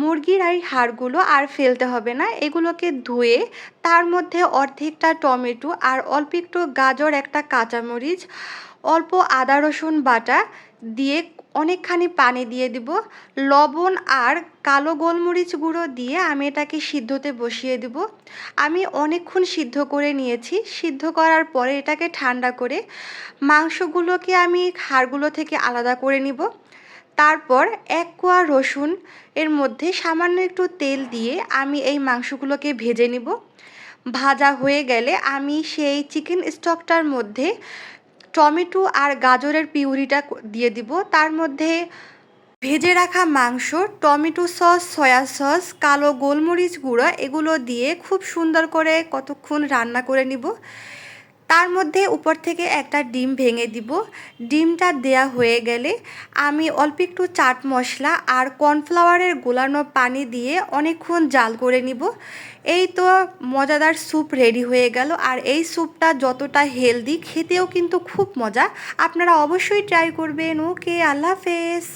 মুরগির এই হাড়গুলো আর ফেলতে হবে না। এগুলোকে ধুয়ে তার মধ্যে অর্ধেকটা টমেটো আর অল্প একটু গাজর, একটা কাঁচামরিচ, অল্প আদা রসুন বাটা দিয়ে অনেকখানি পানি দিয়ে দিব। লবণ আর কালো গোলমরিচ গুঁড়ো দিয়ে আমি এটাকে সিদ্ধতে বসিয়ে দিব। আমি অনেকক্ষণ সিদ্ধ করে নিয়েছি। সিদ্ধ করার পরে এটাকে ঠান্ডা করে মাংসগুলোকে আমি হাড়গুলো থেকে আলাদা করে নিব। তারপর ১ কোয়া রসুন এর মধ্যে সামান্য একটু তেল দিয়ে আমি এই মাংসগুলোকে ভেজে নিব। ভাজা হয়ে গেলে আমি সেই চিকেন স্টকটার মধ্যে টমেটো আর গাজরের পিউরিটা দিয়ে দিব। তার মধ্যে ভেজে রাখা মাংস, টমেটো সস, সয়া সস, কালো গোলমরিচ গুঁড়ো এগুলো দিয়ে খুব সুন্দর করে কতক্ষণ রান্না করে নিব। তার মধ্যে উপর থেকে একটা ডিম ভেঙে দিব। ডিমটা দেয়া হয়ে গেলে আমি অল্প একটু চাট মশলা আর কর্নফ্লাওয়ারের গোলানো পানি দিয়ে অনেকক্ষণ জাল করে নিব। এই তো মজাদার স্যুপ রেডি হয়ে গেল। আর এই স্যুপটা যতটা হেলদি, খেতেও কিন্তু খুব মজা। আপনারা অবশ্যই ট্রাই করবেন। ওকে, আল্লাহ হাফেজ।